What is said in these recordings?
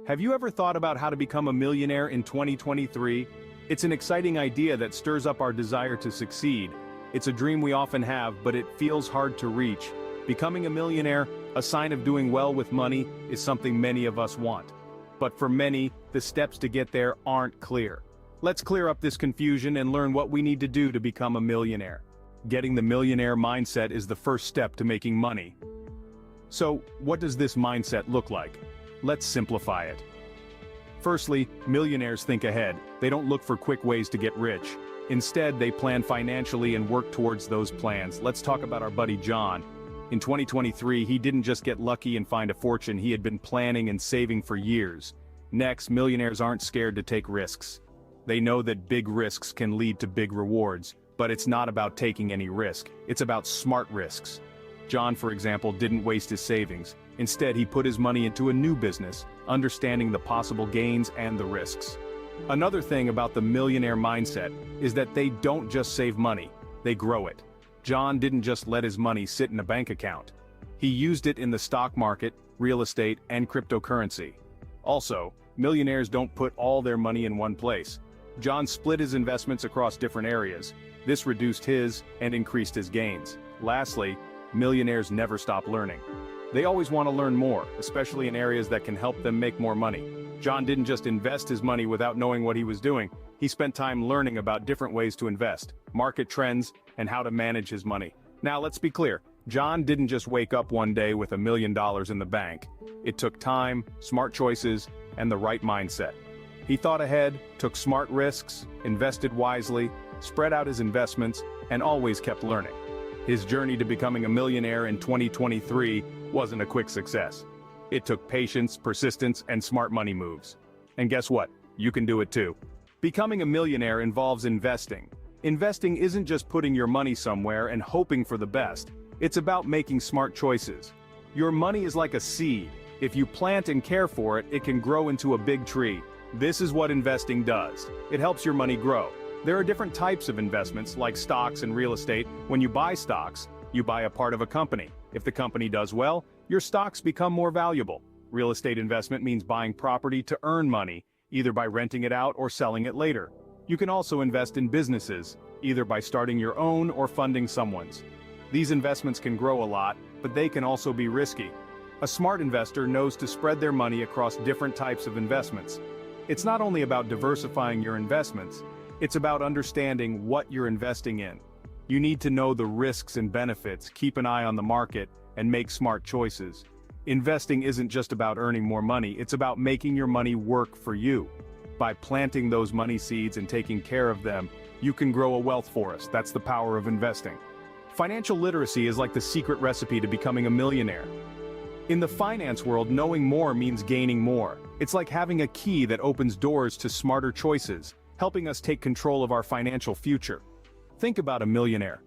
Have you ever thought about how to become a millionaire in 2023? It's an exciting idea that stirs up our desire to succeed. It's a dream we often have, but it feels hard to reach. Becoming a millionaire, a sign of doing well with money, is something many of us want. But for many, the steps to get there aren't clear. Let's clear up this confusion and learn what we need to do to become a millionaire. Getting the millionaire mindset is the first step to making money. So, what does this mindset look like? Let's simplify it. Firstly, millionaires think ahead. They don't look for quick ways to get rich. Instead, they plan financially and work towards those plans. Let's talk about our buddy John. In 2023, he didn't just get lucky and find a fortune, he had been planning and saving for years. Next, millionaires aren't scared to take risks. They know that big risks can lead to big rewards, but it's not about taking any risk, it's about smart risks. John, for example, didn't waste his savings. Instead, he put his money into a new business, understanding the possible gains and the risks. Another thing about the millionaire mindset is that they don't just save money, they grow it. John didn't just let his money sit in a bank account. He used it in the stock market, real estate, and cryptocurrency. Also, millionaires don't put all their money in one place. John split his investments across different areas. This reduced his and increased his gains. Lastly, millionaires never stop learning. They always want to learn more, especially in areas that can help them make more money. John didn't just invest his money without knowing what he was doing. He spent time learning about different ways to invest, market trends, and how to manage his money. Now let's be clear, John didn't just wake up one day with $1 million in the bank. It took time, smart choices, and the right mindset. He thought ahead, took smart risks, invested wisely, spread out his investments, and always kept learning. His journey to becoming a millionaire in 2023 wasn't a quick success. It took patience, persistence, and smart money moves. And guess what? You can do it too. Becoming a millionaire involves investing. Investing isn't just putting your money somewhere and hoping for the best. It's about making smart choices. Your money is like a seed. If you plant and care for it, it can grow into a big tree. This is what investing does. It helps your money grow. There are different types of investments, like stocks and real estate. When you buy stocks, you buy a part of a company. If the company does well, your stocks become more valuable. Real estate investment means buying property to earn money, either by renting it out or selling it later. You can also invest in businesses, either by starting your own or funding someone's. These investments can grow a lot, but they can also be risky. A smart investor knows to spread their money across different types of investments. It's not only about diversifying your investments, it's about understanding what you're investing in. You need to know the risks and benefits, keep an eye on the market, and make smart choices. Investing isn't just about earning more money, it's about making your money work for you. By planting those money seeds and taking care of them, you can grow a wealth forest. That's the power of investing. Financial literacy is like the secret recipe to becoming a millionaire. In the finance world, knowing more means gaining more. It's like having a key that opens doors to smarter choices, helping us take control of our financial future. Think about a millionaire.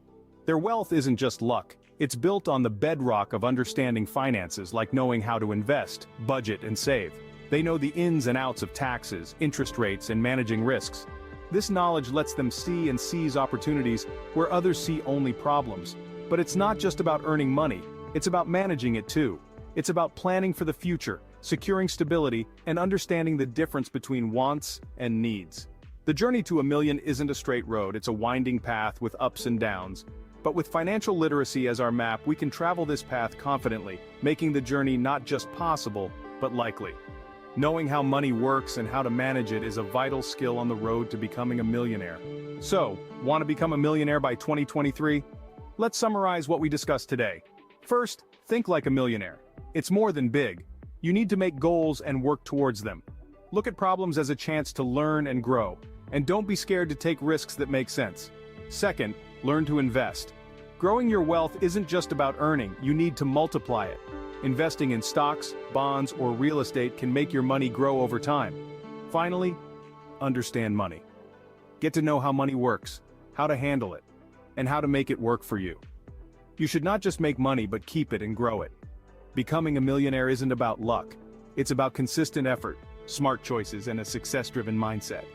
Their wealth isn't just luck. It's built on the bedrock of understanding finances, like knowing how to invest, budget, and save. They know the ins and outs of taxes, interest rates, and managing risks. This knowledge lets them see and seize opportunities where others see only problems. But it's not just about earning money, it's about managing it too. It's about planning for the future, securing stability, and understanding the difference between wants and needs. The journey to $1 million isn't a straight road, it's a winding path with ups and downs. But with financial literacy as our map, we can travel this path confidently, making the journey not just possible, but likely. Knowing how money works and how to manage it is a vital skill on the road to becoming a millionaire. So, want to become a millionaire by 2023? Let's summarize what we discussed today. First, think like a millionaire. It's more than big. You need to make goals and work towards them. Look at problems as a chance to learn and grow. And don't be scared to take risks that make sense. Second, learn to invest. Growing your wealth isn't just about earning, you need to multiply it. Investing in stocks, bonds, or real estate can make your money grow over time. Finally, understand money. Get to know how money works, how to handle it, and how to make it work for you. You should not just make money but keep it and grow it. Becoming a millionaire isn't about luck. It's about consistent effort, smart choices, and a success-driven mindset.